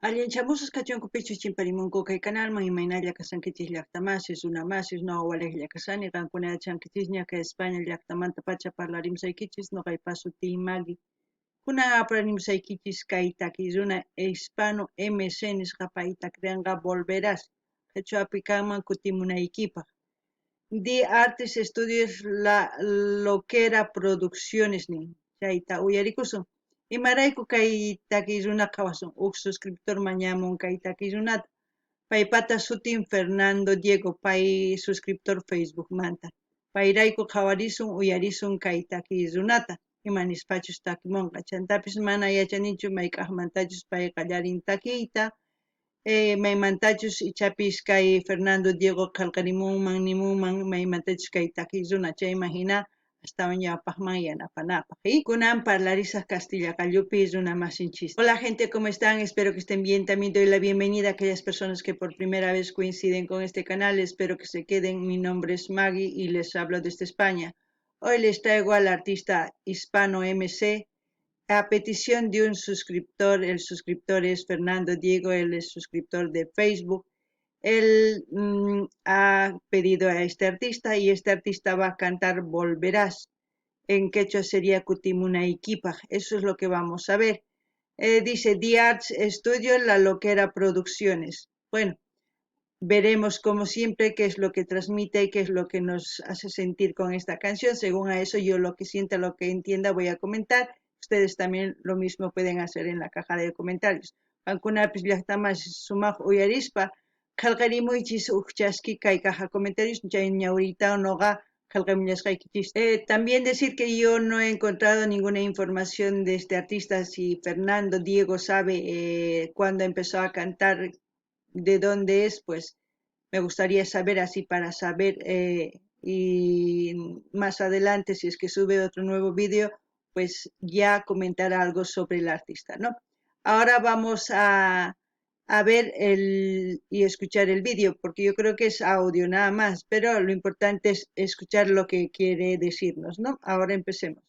Allinchamusas kachunkupichu chimparimunku kay canalman imaynalla kasankichis llaqtamasis, runamasis, no awalej kasani qankuna chankichisña kay España llaqtamanta pacha parlarimsaykichis noqaypa sutii Maggie. Kunan apurarimsaykichis kay takiruna hispano MC nisqa payta krianqa volverás. Qhichwapi kanman kutimunaykipaq. The Artist Studios La Loquera Producciones nin. Chayta uyarikusun. Imarayku kay takirunaqa wasun uk suscriptor mañamun kay takirunata. Paypata sutin Fernando Diego pay suscriptor Facebook manta. Payrayku qhawarisun uyarisun kay takirunata. Imanispachus takimunqa. Chantapis mana yachanichu mayk'aqmantachus pay qallarin takiyta. Maymantachus ichapis kay Fernando Diego qallqarimunman nimunman maymantachus kay takiruna chayman hina astawan yapaqman yanapanapaq. Y kunan parlarisaq Castilla Callupi runa masinchis. Hola gente, ¿cómo están? Espero que estén bien. También doy la bienvenida a aquellas personas que por primera vez coinciden con este canal. Espero que se queden. Mi nombre es Maggie y les hablo desde España. Hoy les traigo al artista hispano MC a petición de un suscriptor. El suscriptor es Fernando Diego, él es suscriptor de Facebook. Él ha pedido a este artista y este artista va a cantar Volverás. En quechua sería Kutimunaykipaq. Eso es lo que vamos a ver. Dice The Arts Studio, La Loquera Producciones. Bueno, veremos como siempre qué es lo que transmite y qué es lo que nos hace sentir con esta canción. Según a eso, yo lo que sienta, lo que entienda, voy a comentar. Ustedes también lo mismo pueden hacer en la caja de comentarios. Ankunapis llaqtamas sumaq uyarispa, qallqarimuychis ukchaski kay caja comentarios, chay ñawrita noqa qallqamillasqaykichis. También decir que yo no he encontrado ninguna información de este artista, si Fernando Diego sabe cuándo empezó a cantar, de dónde es, pues me gustaría saber así para saber y más adelante si es que sube otro nuevo vídeo pues ya comentar algo sobre el artista, ¿no? Ahora vamos a ver y escuchar el vídeo porque yo creo que es audio nada más, pero lo importante es escuchar lo que quiere decirnos, ¿no? Ahora empecemos.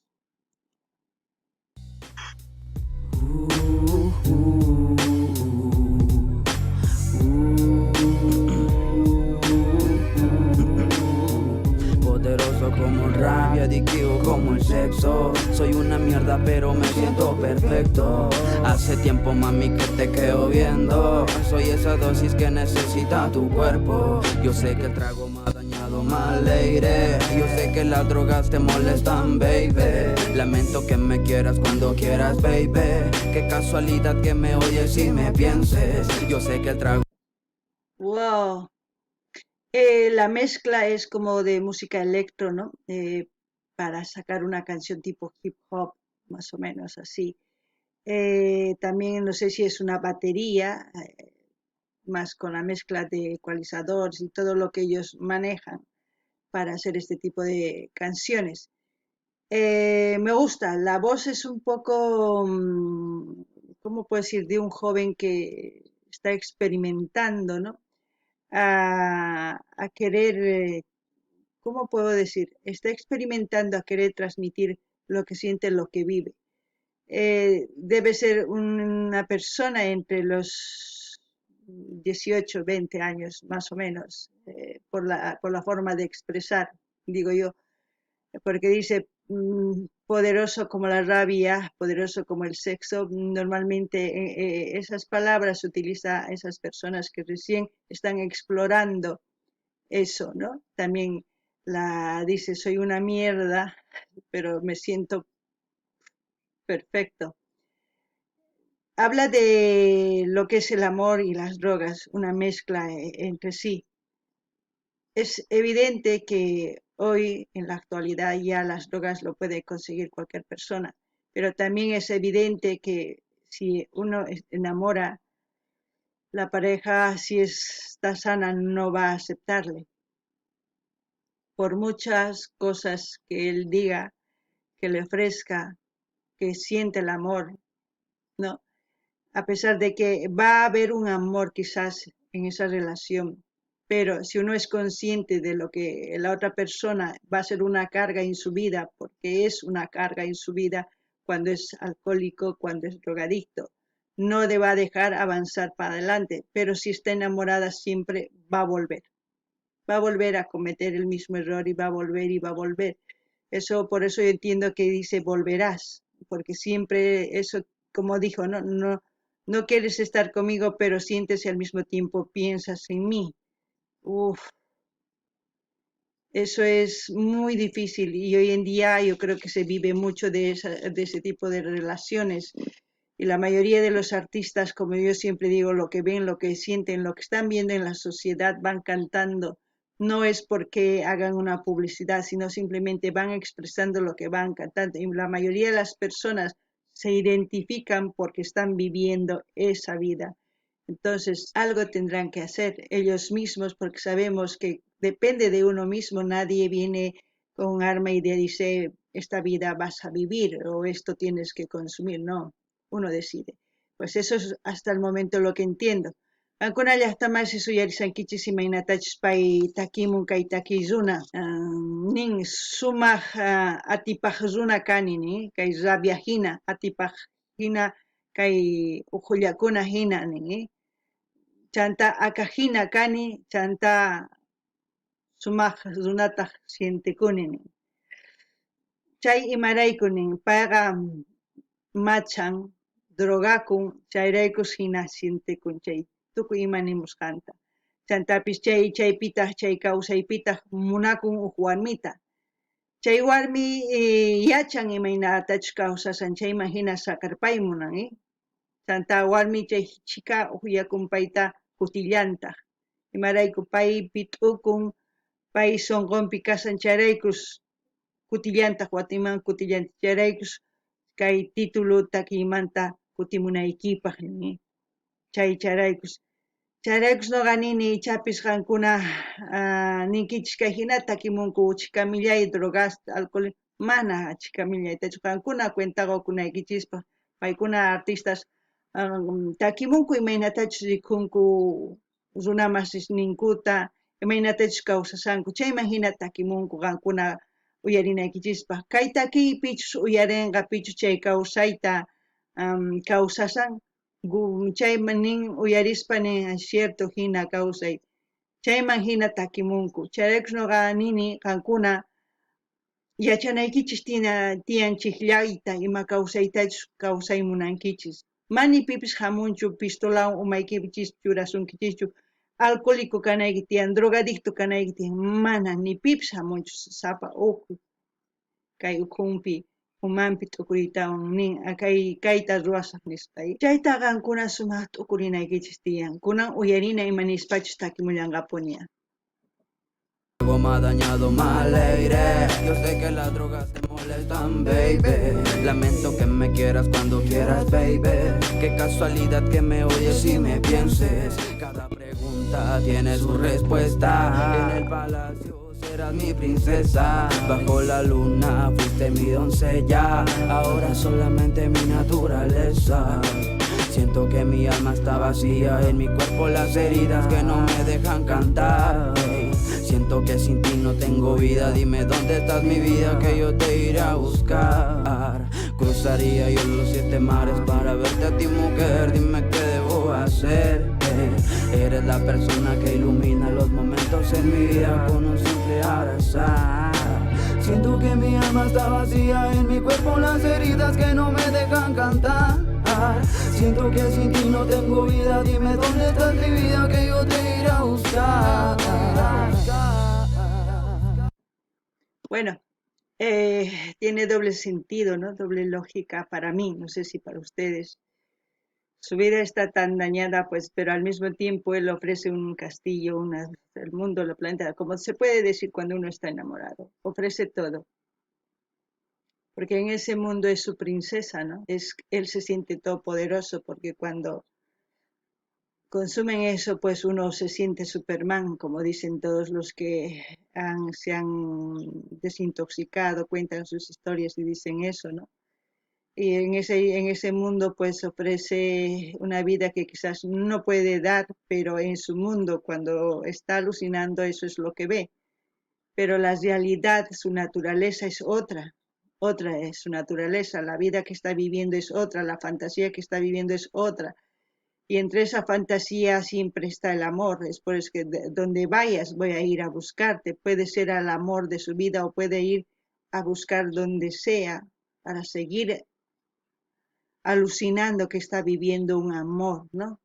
Como rabia, adictivo como el sexo. Soy una mierda pero me siento perfecto. Hace tiempo mami que te quedo viendo. Soy esa dosis que necesita tu cuerpo. Yo sé que el trago me ha dañado mal aire. Yo sé que las drogas te molestan, baby. Lamento que me quieras cuando quieras, baby. Qué casualidad que me oyes y me pienses. Yo sé que el trago... Wow. La mezcla es como de música electro, ¿no? Para sacar una canción tipo hip hop, más o menos así. También no sé si es una batería, más con la mezcla de ecualizadores y todo lo que ellos manejan para hacer este tipo de canciones. Me gusta, la voz es un poco, ¿cómo puedo decir? De un joven que está experimentando, ¿no? A querer, ¿cómo puedo decir? Está experimentando a querer transmitir lo que siente, lo que vive. Debe ser una persona entre los 18, 20 años, más o menos, por la forma de expresar, digo yo, porque dice poderoso como la rabia, poderoso como el sexo. Normalmente esas palabras utiliza esas personas que recién están explorando eso, ¿no? También dice, soy una mierda, pero me siento perfecto. Habla de lo que es el amor y las drogas, una mezcla entre sí. Es evidente que hoy, en la actualidad, ya las drogas lo puede conseguir cualquier persona, pero también es evidente que si uno enamora, la pareja, si está sana, no va a aceptarle. Por muchas cosas que él diga, que le ofrezca, que siente el amor, ¿no? A pesar de que va a haber un amor quizás en esa relación, pero si uno es consciente de lo que la otra persona va a ser una carga en su vida, porque es una carga en su vida cuando es alcohólico, cuando es drogadicto, no le va a dejar avanzar para adelante, pero si está enamorada siempre va a volver a cometer el mismo error y va a volver y va a volver. Eso, por eso yo entiendo que dice volverás, porque siempre eso, como dijo, no quieres estar conmigo, pero sientes y al mismo tiempo piensas en mí. Uf, eso es muy difícil y hoy en día yo creo que se vive mucho de ese tipo de relaciones. Y la mayoría de los artistas, como yo siempre digo, lo que ven, lo que sienten, lo que están viendo en la sociedad, van cantando. No es porque hagan una publicidad, sino simplemente van expresando lo que van cantando. Y la mayoría de las personas se identifican porque están viviendo esa vida. Entonces, algo tendrán que hacer ellos mismos porque sabemos que depende de uno mismo. Nadie viene con un arma y te dice, esta vida vas a vivir o esto tienes que consumir. No, uno decide. Pues eso es hasta el momento lo que entiendo. Ancuna llaqtamansi suyarisankichis imaynatachis pay takimun kay takiyuna nin sumaq atipaq runa kani ni kay rabia hina atipaq hina kay uqullakuna hina nin chanta akajina kani chanta sumaq runataq sientikuni nin chay imarayku nin payqa machan drogakun chayraykus hina sientikun chay tukuy imanimusqanta chantapis chaypitaq chay kawsaypitaq munakun uq warmita chay warmi yachan imaynatachus kawsasan chayman hina sakarpaymunan chanta warmi chay chika uyakun payta kutillantaq imarayku paypi t'ukun pay sunqunpi kasan chayraykus kutillantaq watiman kutillantaq chayraykus kay titulo takiymanta kutimunaykipaq chayraykus nuqa nini ichapis qankuna ninkichis kay hina takimunku chikamillay drogasta alcohol mana chikamillaytachu qankuna cuentaqa kunaykichispa paykuna artistas takimunku imaynatachus rikunku runa masisninkuta imaynatachus kawsasanku chayman hina takimunku qankuna uyarinaykichishpa kay takiypichus uyarinqapichus chay kawsayta kawsasan chayman nin uyarispa nin cierto hina kawsay chayman hina takimunku chayraykus nuqa nini qankuna yachanaykichis tiyan chiqllayta ima kawsaytachus kawsaymunankichis manipipis hamunchu pistolawan umaykichis churasunkichischu alcohólico kanayki tiyan drogadicto kanayki tiyan mana ni pipis hamunchu sapa uku kay ukunpi umanpi t'ukuriytawan nin kayta ruwasaq nispa chayta qankuna sumaq t'ukurinaykichis tiyan kunan uyarina imanispachus takimullanqapuni Me ha dañado, me alegré. Yo sé que las drogas te molestan, baby. Lamento que me quieras cuando quieras, baby. Qué casualidad que me oyes y me pienses. Cada pregunta tiene su respuesta. En el palacio serás mi princesa. Bajo la luna fuiste mi doncella. Ahora solamente mi naturaleza. Siento que mi alma está vacía, en mi cuerpo las heridas que no me dejan cantar. Siento que sin ti no tengo vida, dime dónde estás mi vida que yo te iré a buscar. Cruzaría yo los 7 mares para verte a ti mujer, dime qué debo hacer. Eres la persona que ilumina los momentos en mi vida con un simple abrazar. Siento que mi alma está vacía, en mi cuerpo las heridas que no me dejan cantar. Siento que sin ti no tengo vida, dime dónde está mi vida que yo te iré a buscar. Bueno, tiene doble sentido, ¿no? Doble lógica para mí, no sé si para ustedes. Su vida está tan dañada, pues, pero al mismo tiempo él ofrece un castillo, el mundo lo plantea, como se puede decir cuando uno está enamorado, ofrece todo. Porque en ese mundo es su princesa, ¿no? Él se siente todopoderoso porque cuando consumen eso, pues uno se siente Superman, como dicen todos los que se han desintoxicado, cuentan sus historias y dicen eso, ¿no? Y en ese mundo, pues ofrece una vida que quizás no puede dar, pero en su mundo, cuando está alucinando, eso es lo que ve. Pero la realidad, su naturaleza es otra. otra es su naturaleza, la vida que está viviendo es otra, la fantasía que está viviendo es otra. Y entre esa fantasía siempre está el amor, es por eso que donde vayas voy a ir a buscarte, puede ser al amor de su vida o puede ir a buscar donde sea para seguir alucinando que está viviendo un amor, ¿no?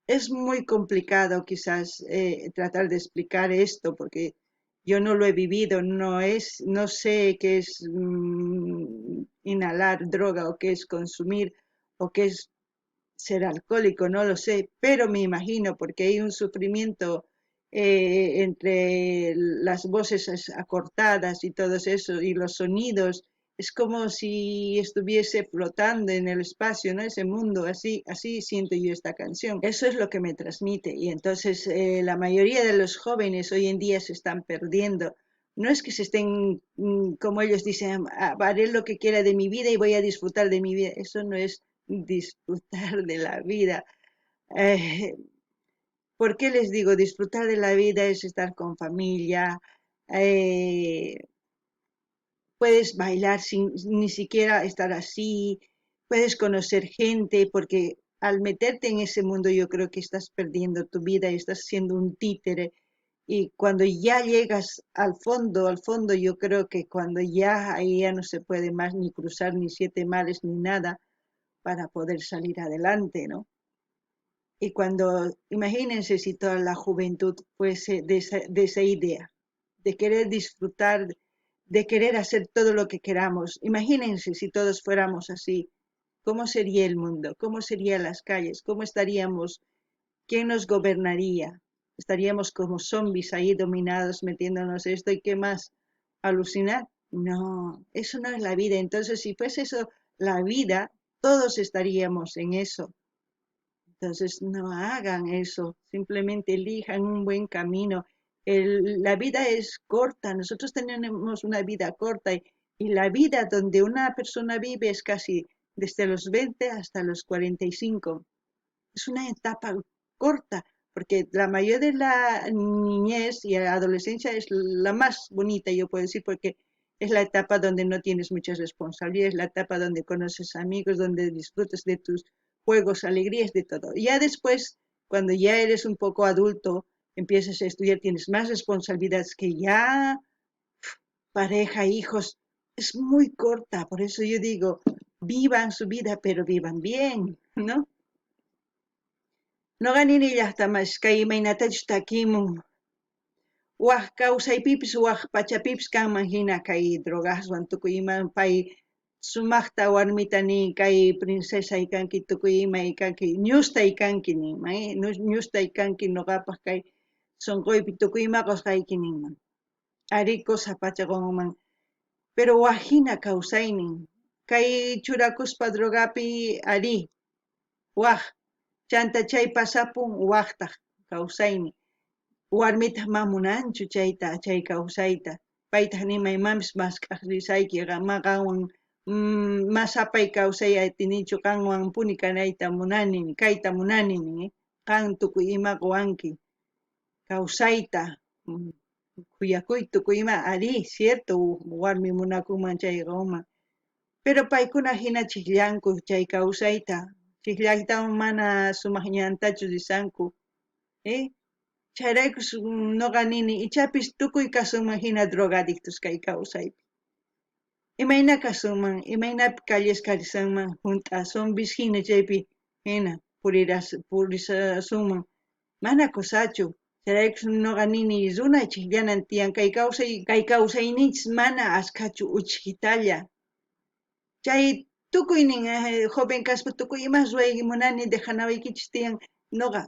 Es muy complicado quizás tratar de explicar esto porque yo no lo he vivido, no sé qué es inhalar droga o qué es consumir o qué es ser alcohólico, no lo sé, pero me imagino porque hay un sufrimiento entre las voces acortadas y todo eso y los sonidos. Es como si estuviese flotando en el espacio, ¿no? Ese mundo, así siento yo esta canción. Eso es lo que me transmite. Y entonces la mayoría de los jóvenes hoy en día se están perdiendo. No es que se estén, como ellos dicen, haré lo que quiera de mi vida y voy a disfrutar de mi vida. Eso no es disfrutar de la vida. Eh, ¿Por qué les digo? Disfrutar de la vida es estar con familia, eh, puedes bailar sin ni siquiera estar así, puedes conocer gente, porque al meterte en ese mundo yo creo que estás perdiendo tu vida y estás siendo un títere. Y cuando ya llegas al fondo yo creo que cuando ya ahí ya no se puede más ni cruzar ni siete mares ni nada para poder salir adelante, ¿no? Y cuando, imagínense si toda la juventud fuese de esa idea, de querer disfrutar, de querer hacer todo lo que queramos. Imagínense si todos fuéramos así. ¿Cómo sería el mundo? ¿Cómo serían las calles? ¿Cómo estaríamos? ¿Quién nos gobernaría? ¿Estaríamos como zombies ahí dominados metiéndonos esto y qué más? ¿Alucinar? No, eso no es la vida. Entonces, si fuese eso la vida, todos estaríamos en eso. Entonces, no hagan eso, simplemente elijan un buen camino. La vida es corta, nosotros tenemos una vida corta y la vida donde una persona vive es casi desde los 20 hasta los 45. Es una etapa corta, porque la mayoría de la niñez y la adolescencia es la más bonita, yo puedo decir, porque es la etapa donde no tienes muchas responsabilidades, la etapa donde conoces amigos, donde disfrutas de tus juegos, alegrías, de todo. Y ya después, cuando ya eres un poco adulto, empiezas a estudiar, tienes más responsabilidades que ya pareja, hijos, es muy corta, por eso yo digo, vivan su vida, pero vivan bien, ¿no? Noqanini llaqtamas kay imaynatachu takimun waq kawsaypipis waq pachapipis kanman hina kay drogaswan tukuy ima pay sumaqta warmita nin kay princesay kanki tukuy imay kanki ñustay kanki ninman ñustay kanki noqapaq kay sunquypi tukuy imaqa kayki ninman ari cosa pachakunaman pero waq hina kawsaynin kay churakuspa drogapi ari waq chanta chay pasapun waqtaq kawsayni warmita mamunanchu chay kawsayta paytaq nimaymamis masqaq qanwan masapay kawsay atinichu qanwan puni kanayta munani kayta munani qan tukuy imaqa wanki kawsayta kuyakuy tukuy ima ari cierto warmi munakunman chayqa uma pero paykuna hinachiq llanku chay kawsayta chikllaytawan mana sumaq ñantachu risanku chayrayku noqa nini ichapis tukuy kasunman hina drogadictos kay kawsaypi imayna kasunman imaynapi kallesqa risanman hunt'a zombis hina chaypi hina purisunman mana kusachu chayrayku noqa nini runay chiqllanan tiyan kay kawsayninchis mana ashkachu uchikitalla chay tukuynin joven kaspa tukuy ima ruray munani dejanawaykichis tiyan noqa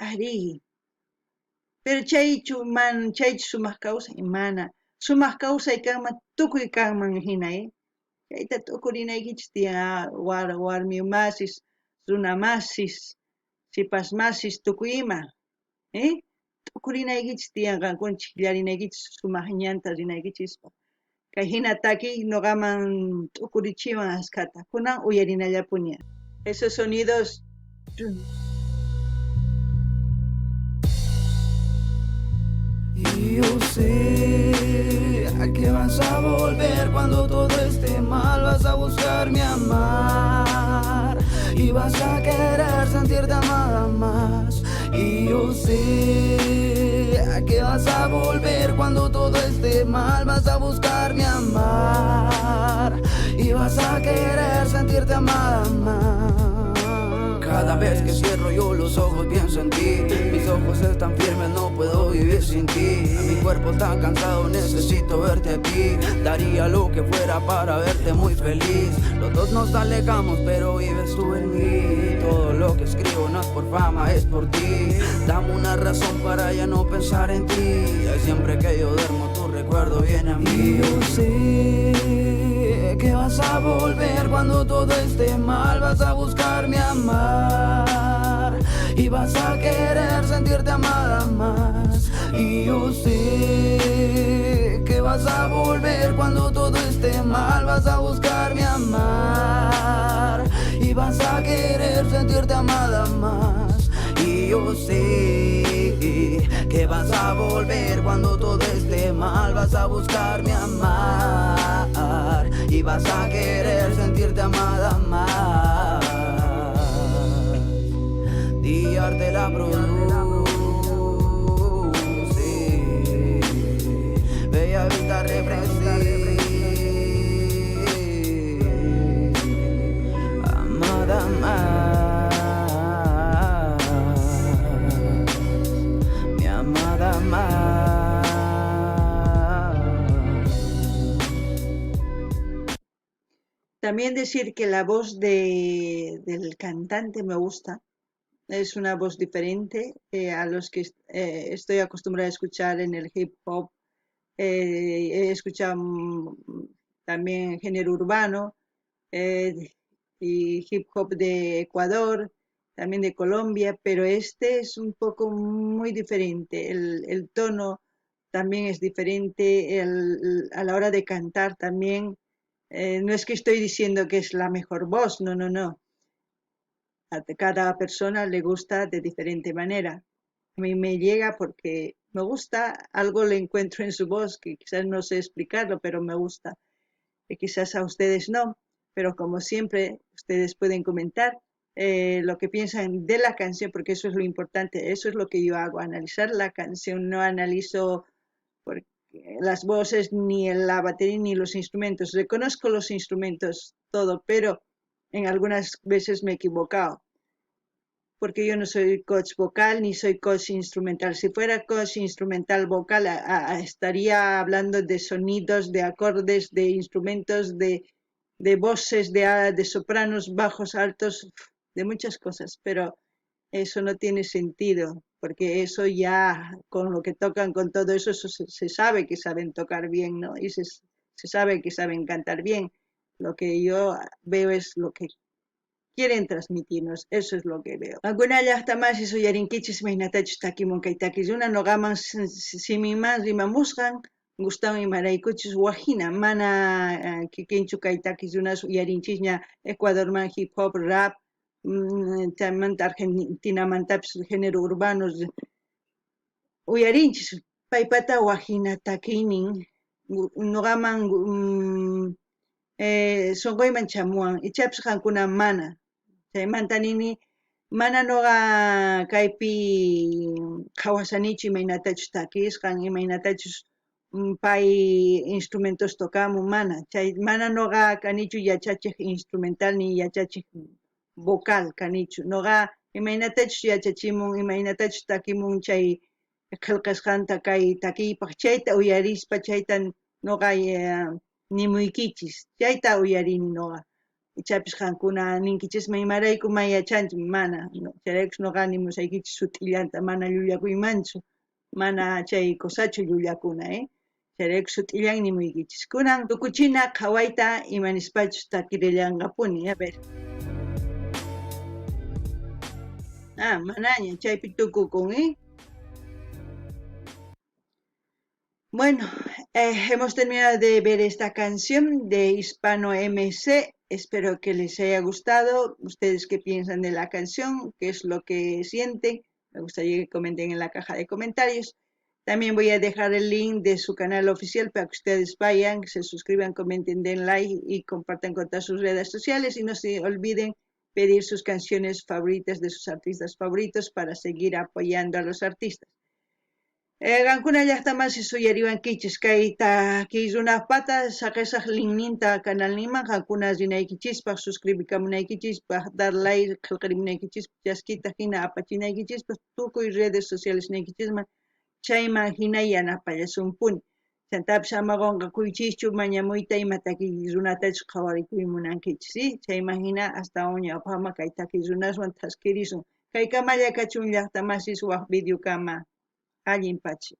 ari pero chaychu sumaq kawsay mana sumaq kawsay kanman tukuy kanman hina chayta tukurinaykichis tiyan warmi masis runa masis sipas masis tukuy ima tukurinaykichis tiyanqankuna chikllarinaykichis sumaq ñanta rinaykichis kay hina takiy noqaman tukurichiwan askata kunan uyarinallapuña esos sonidos Y yo sé que vas a volver cuando todo esté mal, vas a buscarme amar y vas a querer sentirte amada más. Y yo sé que vas a volver cuando todo esté mal, vas a buscarme amar y vas a querer sentirte amada más. Cada vez que cierro yo los ojos pienso en ti. Mis ojos están firmes, no puedo vivir sin ti. Mi cuerpo está cansado, necesito verte a ti. Daría lo que fuera para verte muy feliz. Los dos nos alejamos, pero vives tú en mí. Todo lo que escribo no es por fama, es por ti. Dame una razón para ya no pensar en ti. Siempre que yo duermo tu recuerdo viene a mí. Y yo sé que vas a volver cuando todo esté mal, vas a buscarme amar y vas a querer sentirte amada más. Y yo sé que vas a volver cuando todo esté mal, vas a buscarme amar y vas a querer sentirte amada más. Y yo sé que vas a volver cuando todo esté mal, vas a buscarme amar y vas a querer sentirte amada más. Diarte la produce, Bella Vista representa, amada más, mi amada más. También decir que la voz del cantante me gusta. Es una voz diferente a los que estoy acostumbrada a escuchar en el hip hop. He escuchado también género urbano eh, y hip hop de Ecuador, también de Colombia, pero este es un poco muy diferente. El tono también es diferente, a la hora de cantar también. No es que estoy diciendo que es la mejor voz, no, no, no. A cada persona le gusta de diferente manera. A mí me llega porque me gusta, algo le encuentro en su voz, que quizás no sé explicarlo, pero me gusta. Y quizás a ustedes no, pero como siempre, ustedes pueden comentar lo que piensan de la canción, porque eso es lo importante, eso es lo que yo hago, analizar la canción, no analizo porque las voces, ni la batería, ni los instrumentos. Reconozco los instrumentos, todo, pero en algunas veces me he equivocado, porque yo no soy coach vocal ni soy coach instrumental. Si fuera coach instrumental vocal, estaría hablando de sonidos, de acordes, de instrumentos, de voces, de sopranos, bajos, altos, de muchas cosas, pero eso no tiene sentido, porque eso ya, con lo que tocan, con todo eso, se sabe que saben tocar bien, ¿no? Y se sabe que saben cantar bien. Lo que yo veo es lo que quieren transmitirnos, eso es lo que veo. Alguna llaqta más eso yarinkichis maynatachus takimun kaytakis una nogaman simiman rimamusqan gustawan imaraykuchus wajina mana kikinchu kaytakis unas yarinchikña Ecuadorman hip hop rap chaymanta Argentinamantapis género urbanos uyarinchis paypata wajina takiynin nogaman sunquyman chamuwan ichapis qankuna mana chaymanta nini mana nuqa kaypi qhawasanichu imaynatachus takisqan imaynatachus pay instrumentos tokamun mana chay mana nuqa kanichu yachachiq instrumental ni yachachiq vocal kanichu nuqa imaynatachus yachachimun imaynatachus takimun chay qillqasqanta kay takiypaq chayta uyarispa chayta nuqa nimuykichis chayta uyarini nuqa ichapis qankuna ninkichisma imarayku mayachanchik mana chayraykus nuqa nimusaykichis sut'illanta mana llullakuymanchu mana chay kusachu llullakuna chayrayku sut'illan nimuykichis kunan tukuchina qhawayta imanispachus takirillanqapuni a ver manaña chaypi tukukun Bueno, hemos terminado de ver esta canción de Hispano MC. Espero que les haya gustado. ¿Ustedes qué piensan de la canción? ¿Qué es lo que sienten? Me gustaría que comenten en la caja de comentarios. También voy a dejar el link de su canal oficial para que ustedes vayan, se suscriban, comenten, den like y compartan con todas sus redes sociales. Y no se olviden pedir sus canciones favoritas de sus artistas favoritos para seguir apoyando a los artistas. Qankuna llaqtamasi suyariwankichis kayta killunapata saqisaq linkninta kanalninman qankuna rinaykichispaq suscribikamunaykichispaq dar like qillqarimunaykichispaq chaskita hina apachinaykichispaq tukuy redes sociales naykichisman chayman hina yanapallasumpuni chaytapish ama qonqakuychischu mañamuyta ima takiy runatachus qhawarikuymunankichis ¿sí? Chayman hina astawan ñawpaqman kay takiy runaswan taskirisun kay kamalla kachun llaqtamasis waq videokama allin pachi